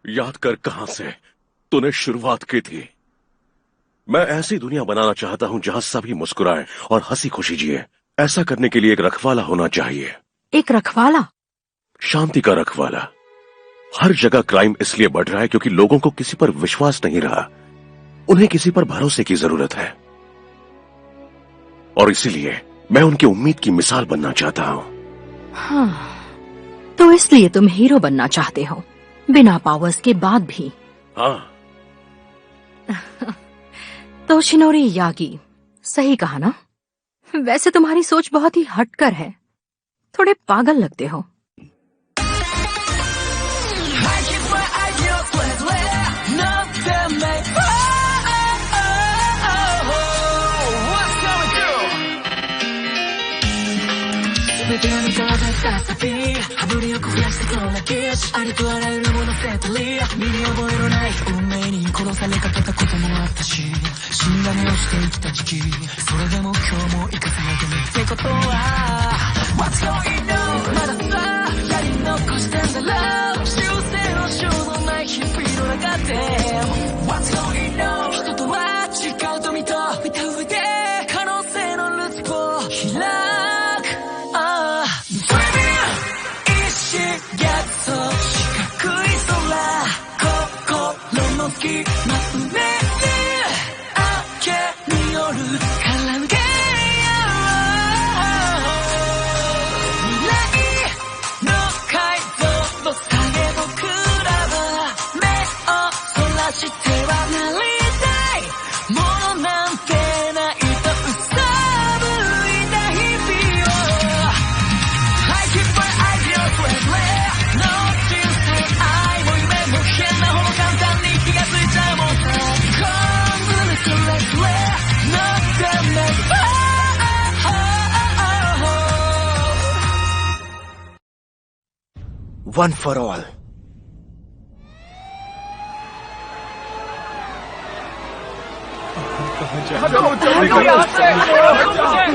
याद कर कहां से तूने शुरुआत की थी। मैं ऐसी दुनिया बनाना चाहता हूं जहां सभी मुस्कुराएं और हंसी खुशी जिए। ऐसा करने के लिए एक रखवाला होना चाहिए। एक रखवाला? शांति का रखवाला। हर जगह क्राइम इसलिए बढ़ रहा है क्योंकि लोगों को किसी पर विश्वास नहीं रहा। उन्हें किसी पर भरोसे की जरूरत है और इसीलिए मैं उनकी उम्मीद की मिसाल बनना चाहता हूं। हाँ, तो इसलिए तुम हीरो बनना चाहते हो, बिना पावर्स के बाद भी? हाँ। तोशिनोरी यागी, सही कहा ना? वैसे तुम्हारी सोच बहुत ही हटकर है, थोड़े पागल लगते हो। One for all.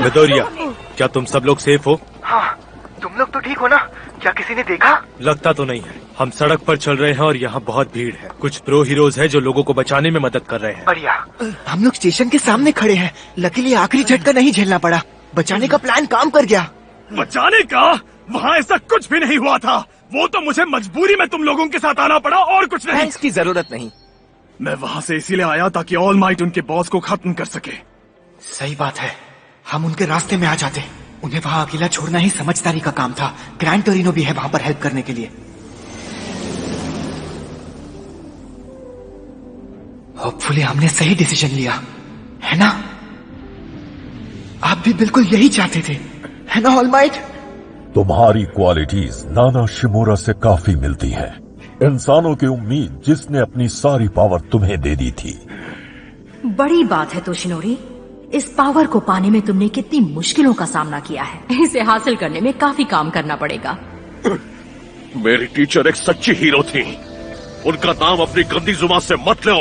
भदौरिया, क्या तुम सब लोग सेफ हो? हाँ, तुम लोग तो ठीक हो ना? क्या किसी ने देखा? लगता तो नहीं है। हम सड़क पर चल रहे हैं और यहाँ बहुत भीड़ है। कुछ प्रो हीरोज हैं जो लोगों को बचाने में मदद कर रहे हैं। बढ़िया। हम लोग स्टेशन के सामने खड़े हैं। लकीली आखिरी झटका नहीं झेलना पड़ा। बचाने का प्लान काम कर गया। बचाने का? वहाँ ऐसा कुछ भी नहीं हुआ था। वो तो मुझे मजबूरी में तुम लोगों के साथ आना पड़ा और कुछ नहीं। इसकी जरूरत नहीं। मैं वहाँ से इसीलिए आया ताकि ऑल माइट उनके बॉस को खत्म कर सके। सही बात है, हम उनके रास्ते में आ जाते। उन्हें वहाँ अकेला छोड़ना ही समझदारी का काम था। ग्रैंड टोरिनो भी है वहाँ पर हेल्प करने के लिए। होपफुली हमने सही डिसीजन लिया, है ना? आप भी बिल्कुल यही चाहते थे, है ना ऑल माइट? तुम्हारी क्वालिटीज नाना शिमोरा से काफी मिलती है। इंसानों की उम्मीद जिसने अपनी सारी पावर तुम्हें दे दी थी। बड़ी बात है तोशिनोरी, इस पावर को पाने में तुमने कितनी मुश्किलों का सामना किया है। इसे हासिल करने में काफी काम करना पड़ेगा। मेरी टीचर एक सच्ची हीरो थी। उनका नाम अपनी गंदी जुबान से मत लो।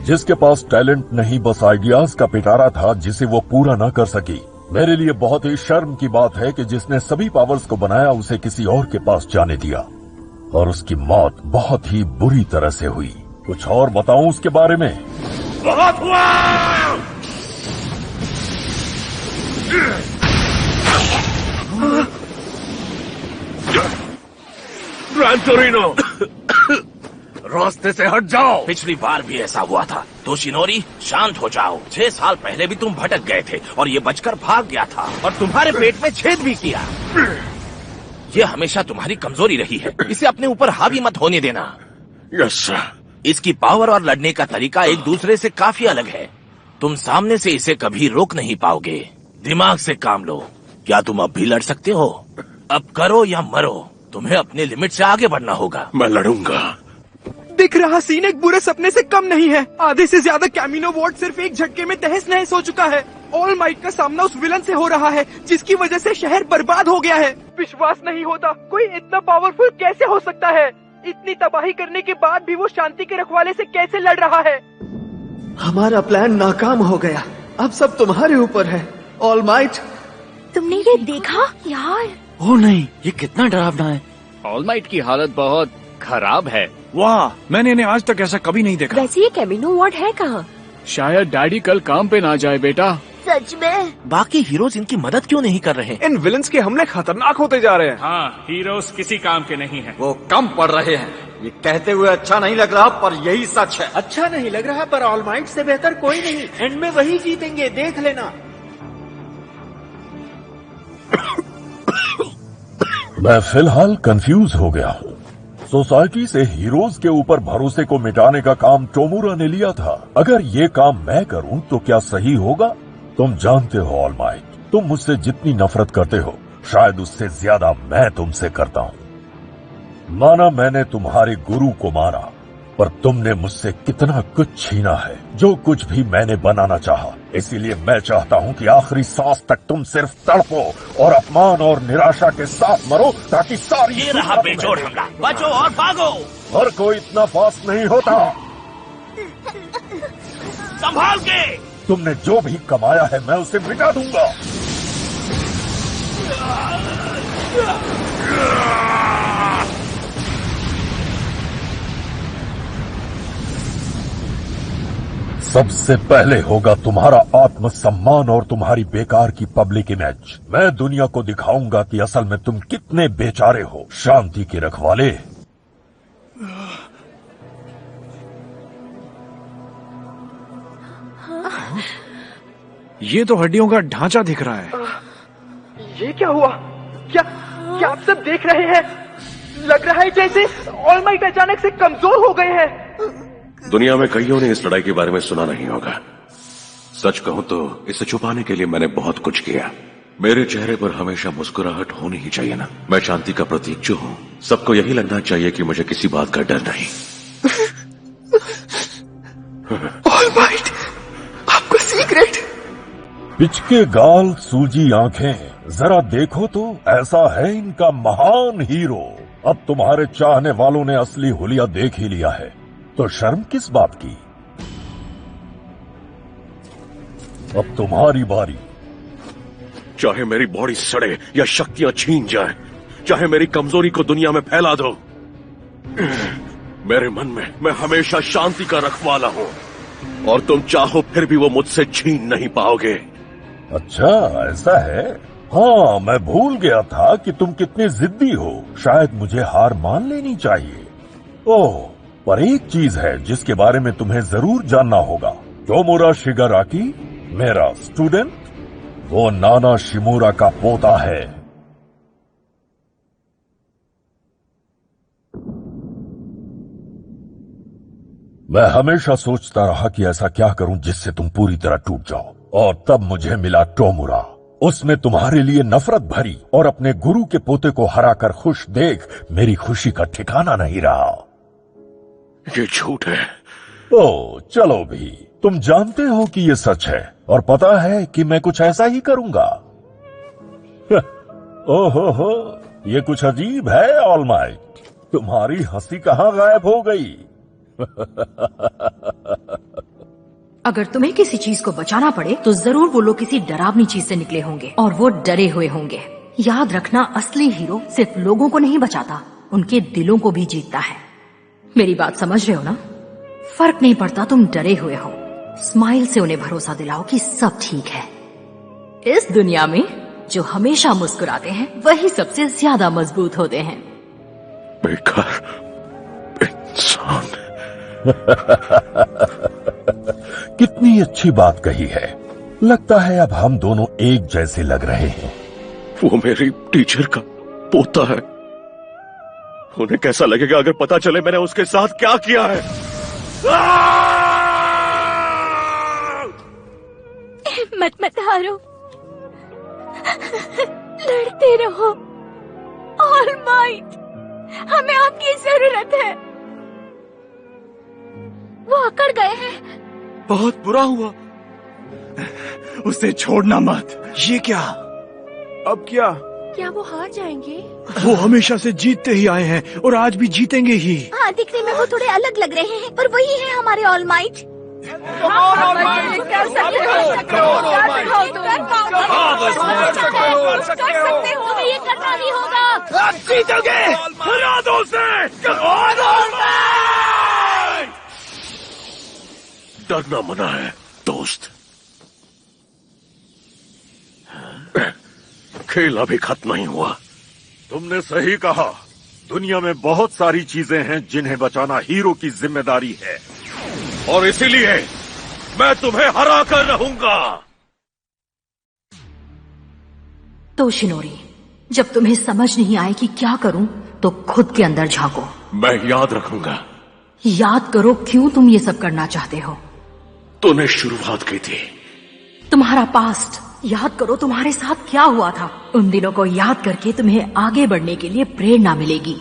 जिसके पास टैलेंट नहीं बस आइडियाज का पिटारा था जिसे वो पूरा न कर सकी। मेरे लिए बहुत ही शर्म की बात है कि जिसने सभी पावर्स को बनाया उसे किसी और के पास जाने दिया और उसकी मौत बहुत ही बुरी तरह से हुई। कुछ और बताऊं उसके बारे में? बहुत हुआ। ग्रैंड टोरिनो, रास्ते से हट जाओ। पिछली बार भी ऐसा हुआ था। तोशिनोरी, शांत हो जाओ। 6 साल पहले भी तुम भटक गए थे और ये बचकर भाग गया था और तुम्हारे पेट में छेद भी किया। ये हमेशा तुम्हारी कमजोरी रही है। इसे अपने ऊपर हावी मत होने देना। Yes sir. इसकी पावर और लड़ने का तरीका एक दूसरे से काफी अलग है। तुम सामने से इसे कभी रोक नहीं पाओगे। दिमाग से काम लो। क्या तुम अब भी लड़ सकते हो? अब करो या मरो, तुम्हें अपने लिमिट से आगे बढ़ना होगा। मैं लड़ूंगा। दिख रहा सीन एक बुरे सपने से कम नहीं है। आधे से ज्यादा कैमिनो वॉर्ड सिर्फ एक झटके में तहस नहस हो चुका है। ऑल माइट का सामना उस विलन से हो रहा है जिसकी वजह से शहर बर्बाद हो गया है। विश्वास नहीं होता, कोई इतना पावरफुल कैसे हो सकता है? इतनी तबाही करने के बाद भी वो शांति के रखवाले से कैसे लड़ रहा है? हमारा प्लान नाकाम हो गया। अब सब तुम्हारे ऊपर है ऑल माइट। तुमने ये देखा यार? ओ नहीं, ये कितना डरावना है। ऑल माइट की हालत बहुत खराब है। वाह, मैंने इन्हें आज तक ऐसा कभी नहीं देखा। वैसे ये कैमिनो वॉर्ड है कहाँ? शायद डैडी कल काम पे ना जाए बेटा। सच में? बाकी हीरोज इनकी मदद क्यों नहीं कर रहे? इन विलन्स के हमले खतरनाक होते जा रहे हैं। हाँ, हीरोज किसी काम के नहीं हैं। वो कम पड़ रहे हैं। ये कहते हुए अच्छा नहीं लग रहा, पर यही सच है। अच्छा नहीं लग रहा, पर ऑलमाइट से बेहतर कोई नहीं। एंड में वही जीतेंगे, देख लेना। मैं फिलहाल कंफ्यूज हो गया हूँ। सोसाइटी से हीरोज के ऊपर भरोसे को मिटाने का काम टोमुरा ने लिया था। अगर ये काम मैं करूँ तो क्या सही होगा? तुम जानते हो ऑलमाइट, तुम मुझसे जितनी नफरत करते हो शायद उससे ज्यादा मैं तुमसे करता हूँ। माना मैंने तुम्हारे गुरु को मारा, पर तुमने मुझसे कितना कुछ छीना है, जो कुछ भी मैंने बनाना चाहा। इसीलिए मैं चाहता हूँ कि आखिरी सांस तक तुम सिर्फ तड़पो और अपमान और निराशा के साथ मरो, ताकि सारी ये रहा बेजोड़ हमला। बचो और भागो। हर कोई इतना फास्ट नहीं होता। संभाल के। तुमने जो भी कमाया है मैं उसे मिटा दूंगा। सबसे पहले होगा तुम्हारा आत्मसम्मान और तुम्हारी बेकार की पब्लिक इमेज। मैं दुनिया को दिखाऊंगा कि असल में तुम कितने बेचारे हो। शांति के रखवाले। ये तो हड्डियों का ढांचा दिख रहा है। ये क्या हुआ? क्या क्या आप सब देख रहे हैं? लग रहा है जैसे ऑलमाइट अचानक से कमजोर हो गए हैं। दुनिया में कईयों ने इस लड़ाई के बारे में सुना नहीं होगा। सच कहूं तो इसे छुपाने के लिए मैंने बहुत कुछ किया। मेरे चेहरे पर हमेशा मुस्कुराहट होनी ही चाहिए ना। मैं शांति का प्रतीक जो हूं, सबको यही लगना चाहिए कि मुझे किसी बात का डर नहीं। ऑलमाइट, आपका सीक्रेट। पिचके गाल, सूजी आंखें, जरा देखो तो ऐसा है इनका महान हीरो। अब तुम्हारे चाहने वालों ने असली हुलिया देख ही लिया है, तो शर्म किस बात की? अब तुम्हारी बारी। चाहे मेरी बॉडी सड़े या शक्तियां छीन जाए, चाहे मेरी कमजोरी को दुनिया में फैला दो, मेरे मन में मैं हमेशा शांति का रखवाला हूं, और तुम चाहो फिर भी वो मुझसे छीन नहीं पाओगे। अच्छा ऐसा है? हाँ, मैं भूल गया था कि तुम कितने जिद्दी हो। शायद मुझे हार मान लेनी चाहिए। ओह, पर एक चीज है जिसके बारे में तुम्हें जरूर जानना होगा। टोमुरा शिगाराकी, मेरा स्टूडेंट, वो नाना शिमुरा का पोता है। मैं हमेशा सोचता रहा कि ऐसा क्या करूं जिससे तुम पूरी तरह टूट जाओ, और तब मुझे मिला टोमुरा। उसमें तुम्हारे लिए नफरत भरी और अपने गुरु के पोते को हराकर खुश देख मेरी खुशी का ठिकाना नहीं रहा। ये झूठ है। ओह चलो भी, तुम जानते हो कि ये सच है, और पता है कि मैं कुछ ऐसा ही करूंगा। ओहो, ये कुछ अजीब है ऑलमाइट। तुम्हारी हंसी कहाँ गायब हो गई? अगर तुम्हें किसी चीज को बचाना पड़े तो जरूर वो लोग किसी डरावनी चीज से निकले होंगे, और वो डरे हुए होंगे। याद रखना, असली हीरो सिर्फ लोगों को नहीं बचाता, उनके दिलों को भी जीतता है। मेरी बात समझ रहे हो ना? फर्क नहीं पड़ता तुम डरे हुए हो, स्माइल से उन्हें भरोसा दिलाओ कि सब ठीक है। इस दुनिया में जो हमेशा मुस्कुराते हैं वही सबसे ज्यादा मजबूत होते हैं। बेकार इंसान। कितनी अच्छी बात कही है। लगता है अब हम दोनों एक जैसे लग रहे हैं। वो मेरी टीचर का पोता है। उन्हें कैसा लगेगा अगर पता चले मैंने उसके साथ क्या किया है? मत हारो, लड़ते रहो। ऑलमाइट, हमें आपकी जरूरत है। वो अकड़ गए हैं। बहुत बुरा हुआ। उसे छोड़ना मत। ये क्या? अब क्या? क्या वो हार जाएंगे? वो हमेशा से जीतते ही आए हैं और आज भी जीतेंगे ही। हाँ, दिखने में वो थोड़े अलग लग रहे हैं, पर वही है हमारे ऑलमाइट। तुम्हें ये करना ही होगा। जीतोगे। हरा दो उसे। डरना मना है दोस्त। खेल अभी खत्म नहीं हुआ। तुमने सही कहा। दुनिया में बहुत सारी चीजें हैं जिन्हें बचाना हीरो की जिम्मेदारी है, और इसीलिए मैं तुम्हें हरा कर रहूंगा। तोशिनोरी, जब तुम्हें समझ नहीं आए कि क्या करूं, तो खुद के अंदर झांको। मैं याद रखूंगा। याद करो क्यों तुम ये सब करना चाहते हो। तूने शुरुआत की थी। तुम्हारा पास्ट याद करो, तुम्हारे साथ क्या हुआ था। उन दिनों को याद करके तुम्हें आगे बढ़ने के लिए प्रेरणा मिलेगी।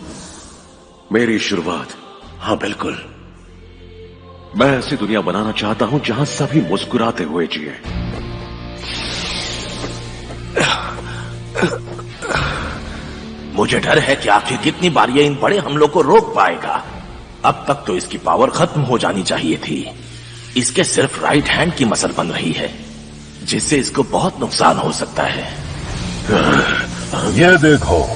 मेरी शुरुआत, हाँ बिल्कुल। मैं ऐसी दुनिया बनाना चाहता हूं जहां सभी मुस्कुराते हुए जिए। मुझे डर है कि आखिर कितनी बार ये इन बड़े हमलों को रोक पाएगा। अब तक तो इसकी पावर खत्म हो जानी चाहिए थी। इसके सिर्फ राइट हैंड की मसल बन रही है, जिससे इसको बहुत नुकसान हो सकता है। ये देखो,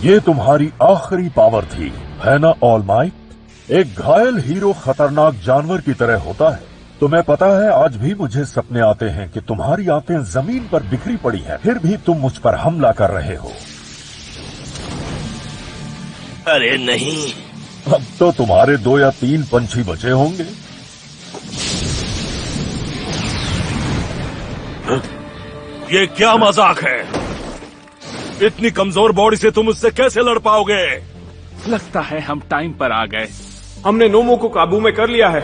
ये तुम्हारी आखिरी पावर थी, है ना ऑल माइट। एक घायल हीरो खतरनाक जानवर की तरह होता है। तुम्हें पता है, आज भी मुझे सपने आते हैं कि तुम्हारी आंखें जमीन पर बिखरी पड़ी हैं, फिर भी तुम मुझ पर हमला कर रहे हो। अरे नहीं, अब तो तुम्हारे 2 या 3 पंछी बचे होंगे। ये क्या मजाक है? इतनी कमजोर बॉडी से तुम उससे कैसे लड़ पाओगे? लगता है हम टाइम पर आ गए। हमने नोमो को काबू में कर लिया है।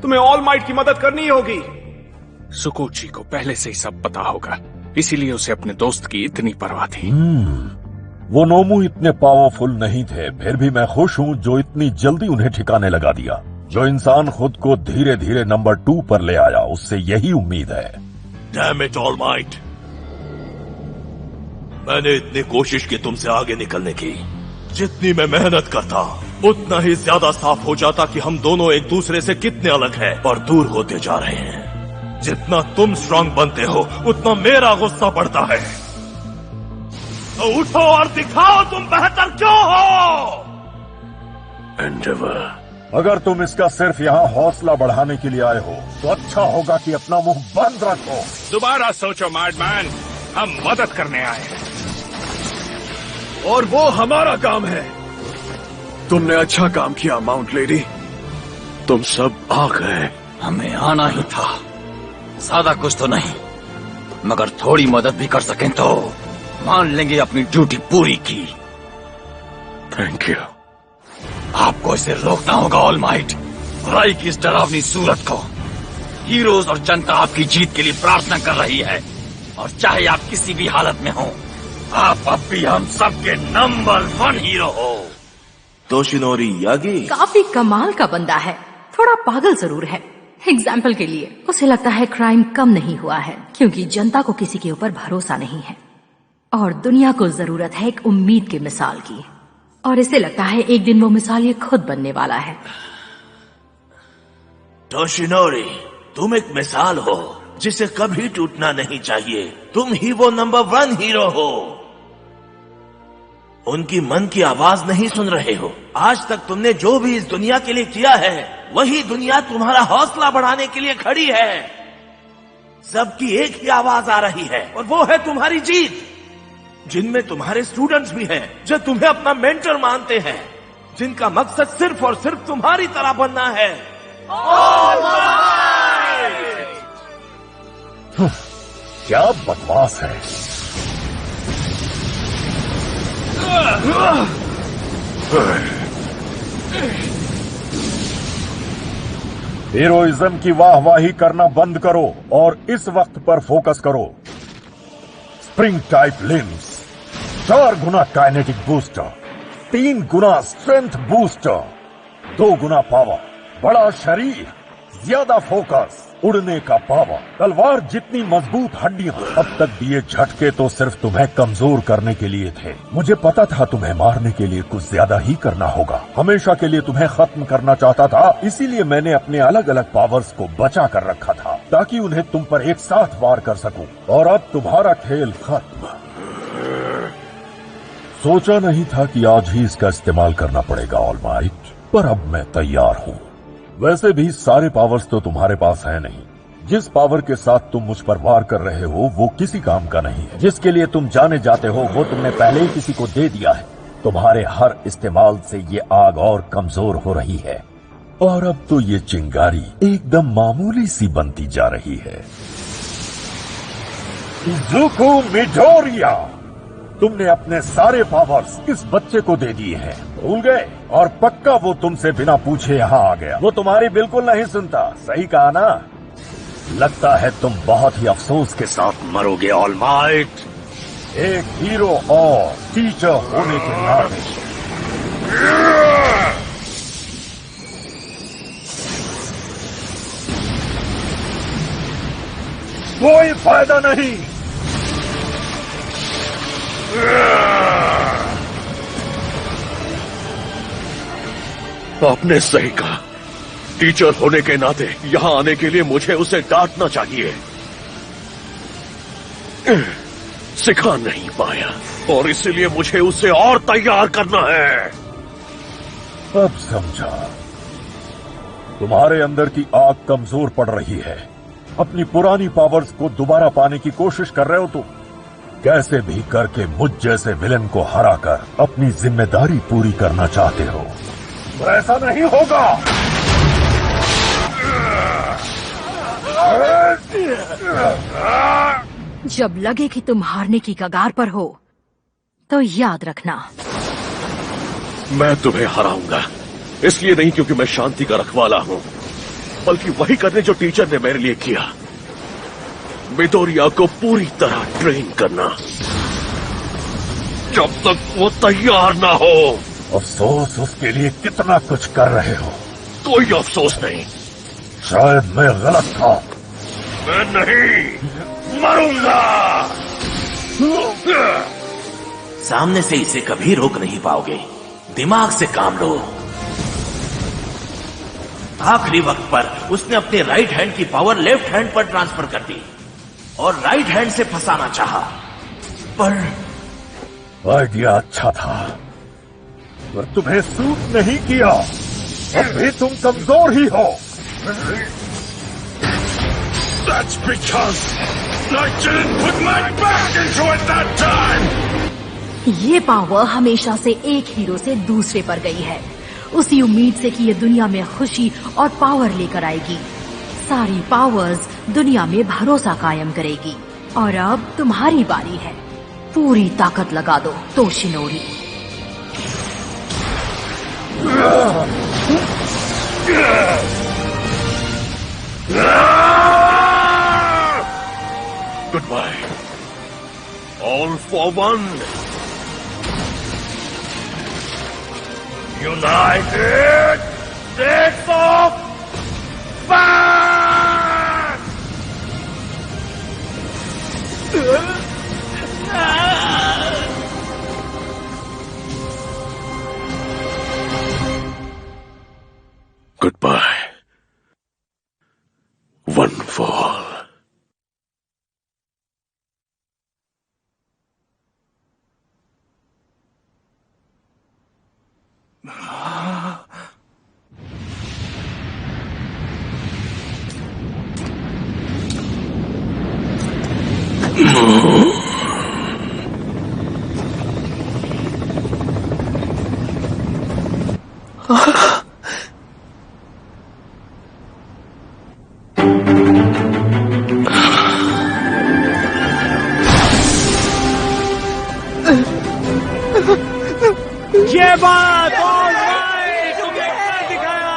तुम्हें ऑल माइट की मदद करनी होगी। सुकोची को पहले से ही सब पता होगा, इसीलिए उसे अपने दोस्त की इतनी परवाह थी। वो नोमू इतने पावरफुल नहीं थे, फिर भी मैं खुश हूँ जो इतनी जल्दी उन्हें ठिकाने लगा दिया। जो इंसान खुद को धीरे धीरे नंबर 2 पर ले आया, उससे यही उम्मीद है। डैम इट ऑल माइट, मैंने इतनी कोशिश की तुमसे आगे निकलने की। जितनी मैं मेहनत करता, उतना ही ज्यादा साफ हो जाता कि हम दोनों एक दूसरे से कितने अलग हैं और दूर होते जा रहे हैं। जितना तुम स्ट्रांग बनते हो, उतना मेरा गुस्सा बढ़ता है। तो उठो और दिखाओ तुम बेहतर क्यों हो। एंडेवर, अगर तुम इसका सिर्फ यहाँ हौसला बढ़ाने के लिए आए हो, तो अच्छा होगा कि अपना मुंह बंद रखो। दोबारा सोचो मैडमैन, हम मदद करने आए हैं और वो हमारा काम है। तुमने अच्छा काम किया माउंट लेडी। तुम सब आ गए। हमें आना ही था। ज्यादा कुछ तो नहीं, मगर थोड़ी मदद भी कर सकें तो मान लेंगे अपनी ड्यूटी पूरी की। Thank you. आपको इसे रोकना होगा ऑल माइट। बुराई की इस डरावनी सूरत को। हीरोज और जनता आपकी जीत के लिए प्रार्थना कर रही है, और चाहे आप किसी भी हालत में हो, आप अब भी हम सबके नंबर 1 हीरो हो। तोशिनोरी यागी काफी कमाल का बंदा है, थोड़ा पागल जरूर है। एग्जाम्पल के लिए, उसे लगता है क्राइम कम नहीं हुआ है क्योंकि जनता को किसी के ऊपर भरोसा नहीं है, और दुनिया को जरूरत है एक उम्मीद की मिसाल की, और इसे लगता है एक दिन वो मिसाल ये खुद बनने वाला है। तोशिनोरी, तुम एक मिसाल हो जिसे कभी टूटना नहीं चाहिए। तुम ही वो नंबर 1 हीरो हो। उनकी मन की आवाज नहीं सुन रहे हो। आज तक तुमने जो भी इस दुनिया के लिए किया है, वही दुनिया तुम्हारा हौसला बढ़ाने के लिए खड़ी है। सबकी एक ही आवाज आ रही है, और वो है तुम्हारी जीत। जिनमें तुम्हारे स्टूडेंट्स भी हैं, जो तुम्हें अपना मेंटर मानते हैं, जिनका मकसद सिर्फ और सिर्फ तुम्हारी तरह बनना है। क्या बकवास है। हीरोइज्म की वाहवाही करना बंद करो और इस वक्त पर फोकस करो। स्प्रिंग टाइप लिम्स, 4 गुना काइनेटिक बूस्टर, 3 गुना स्ट्रेंथ बूस्टर, 2 गुना पावर, बड़ा शरीर, ज्यादा फोकस, उड़ने का पावर, तलवार जितनी मजबूत हड्डियां। अब तक दिए झटके तो सिर्फ तुम्हें कमजोर करने के लिए थे। मुझे पता था तुम्हें मारने के लिए कुछ ज्यादा ही करना होगा। हमेशा के लिए तुम्हें खत्म करना चाहता था, इसीलिए मैंने अपने अलग अलग पावर्स को बचा कर रखा था ताकि उन्हें तुम पर एक साथ वार कर सकूं। और अब तुम्हारा खेल खत्म। सोचा नहीं था कि आज ही इसका इस्तेमाल करना पड़ेगा ऑल माइट, पर अब मैं तैयार हूँ। वैसे भी सारे पावर्स तो तुम्हारे पास है नहीं। जिस पावर के साथ तुम मुझ पर वार कर रहे हो वो किसी काम का नहीं है। जिसके लिए तुम जाने जाते हो वो तुमने पहले ही किसी को दे दिया है। तुम्हारे हर इस्तेमाल से ये आग और कमजोर हो रही है और अब तो ये चिंगारी एकदम मामूली सी बनती जा रही है। इज़ुको मिडोरिया, तुमने अपने सारे पावर्स इस बच्चे को दे दिए हैं, भूल गए? और पक्का वो तुमसे बिना पूछे यहाँ आ गया। वो तुम्हारी बिल्कुल नहीं सुनता, सही कहा ना? लगता है तुम बहुत ही अफसोस के साथ मरोगे ऑल माइट, एक हीरो और टीचर होने के नाते। कोई फायदा नहीं। आपने सही कहा, टीचर होने के नाते यहाँ आने के लिए मुझे उसे डांटना चाहिए। सिखा नहीं पाया और इसलिए मुझे उसे और तैयार करना है। अब समझा, तुम्हारे अंदर की आग कमजोर पड़ रही है। अपनी पुरानी पावर्स को दोबारा पाने की कोशिश कर रहे हो तुम। कैसे भी करके मुझ जैसे विलन को हराकर अपनी जिम्मेदारी पूरी करना चाहते हो। ऐसा नहीं होगा। जब लगे कि तुम हारने की कगार पर हो तो याद रखना, मैं तुम्हें हराऊंगा। इसलिए नहीं क्योंकि मैं शांति का रखवाला हूं, बल्कि वही करने जो टीचर ने मेरे लिए किया, मिडोरिया को पूरी तरह ट्रेन करना, जब तक वो तैयार ना हो। अफसोस उसके लिए कितना कुछ कर रहे हो। कोई अफसोस नहीं। शायद मैं गलत था। मैं नहीं मरूंगा। सामने से इसे कभी रोक नहीं पाओगे, दिमाग से काम लो। आखिरी वक्त पर उसने अपने राइट हैंड की पावर लेफ्ट हैंड पर ट्रांसफर कर दी और राइट हैंड से फंसाना चाहा, पर आइडिया अच्छा था, पर तुम्हें सूट नहीं किया। अब भी तुम कमजोर ही हो। That's because I didn't put my back into it that time. ये पावर हमेशा से एक हीरो से दूसरे पर गई है, उसी उम्मीद से कि ये दुनिया में खुशी और पावर लेकर आएगी। सारी पावर्स दुनिया में भरोसा कायम करेगी। और अब तुम्हारी बारी है, पूरी ताकत लगा दो तोशिनोरी। Goodbye. All for one. United States of Fire! Goodbye. One for all. ये बात तुमने क्या दिखाया।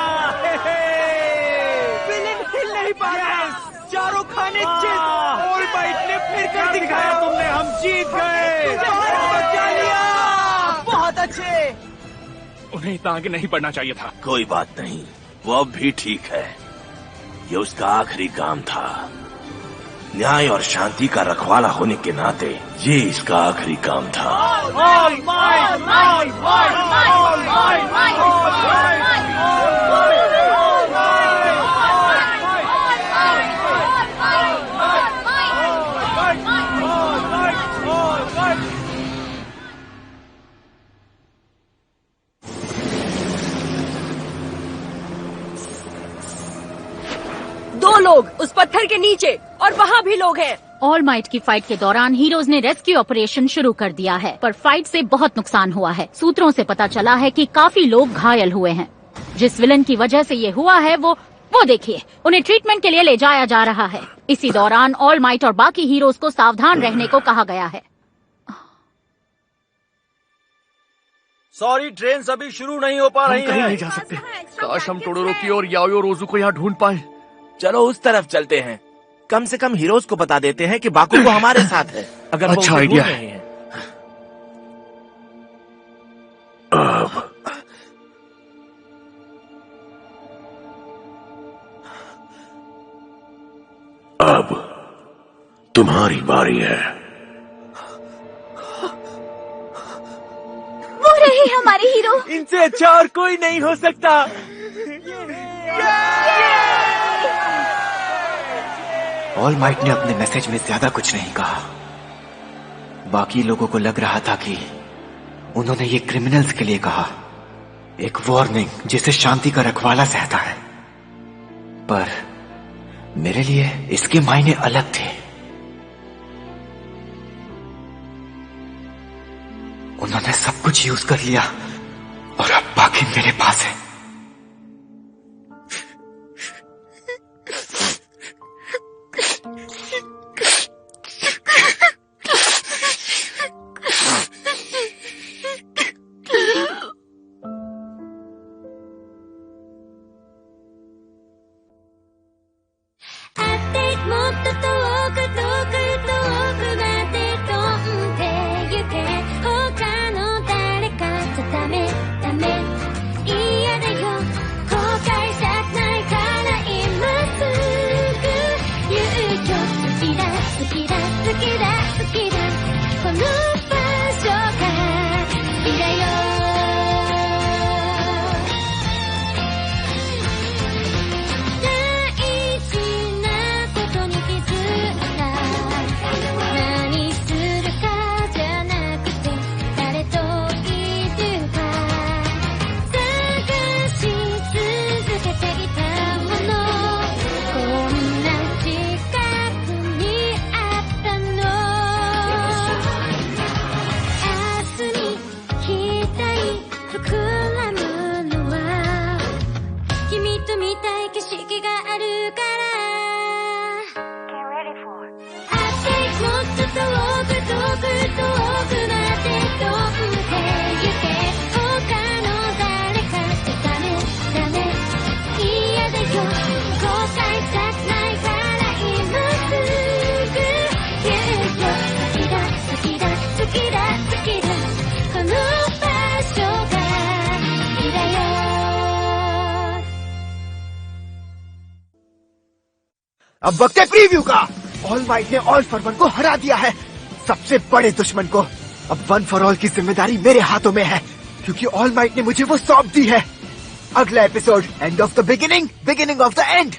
विलेन हिल नहीं पा रहा। चारों खाने जीत। ऑल माइट ने फिर कर दिखाया। तुमने, हम जीत गए। बचा लिया। बहुत अच्छे। उन्हें इतना आगे नहीं बढ़ना चाहिए था। कोई बात नहीं, वो अब भी ठीक है। ये उसका आखिरी काम था। न्याय और शांति का रखवाला होने के नाते ये इसका आखिरी काम था। All might, all might, all might. उस पत्थर के नीचे, और वहाँ भी लोग हैं। ऑल माइट की फाइट के दौरान हीरोज ने रेस्क्यू ऑपरेशन शुरू कर दिया है, पर फाइट से बहुत नुकसान हुआ है। सूत्रों से पता चला है कि काफी लोग घायल हुए हैं। जिस विलन की वजह से ये हुआ है वो देखिए, उन्हें ट्रीटमेंट के लिए ले जाया जा रहा है। इसी दौरान ऑल माइट और बाकी हीरोज को सावधान रहने को कहा गया है। सॉरी, ट्रेन अभी शुरू नहीं हो पा रही है। कहीं नहीं जा सकते। काश हम टोडोरोकी और याओयो रोजू को यहाँ ढूंढ पाए। चलो उस तरफ चलते हैं। कम से कम हीरोज को बता देते हैं कि बाकुगो हमारे साथ है। अगर अच्छा आइडिया है। अब तुम्हारी बारी है। वो रहे हमारे हीरो। इनसे अच्छा और कोई नहीं हो सकता। ऑल माइट ने अपने मैसेज में ज्यादा कुछ नहीं कहा। बाकी लोगों को लग रहा था कि उन्होंने ये क्रिमिनल्स के लिए कहा, एक वार्निंग जिसे शांति का रखवाला सहता है। पर मेरे लिए इसके मायने अलग थे। उन्होंने सब कुछ यूज कर लिया और अब बाकी मेरे पास है। अब वक्त है प्रीव्यू का। ऑल माइट ने ऑल फॉर वन को हरा दिया है, सबसे बड़े दुश्मन को। अब वन फॉर ऑल की जिम्मेदारी मेरे हाथों में है, क्योंकि ऑल माइट ने मुझे वो सौंप दी है। अगला episode, end of the beginning, beginning of the end.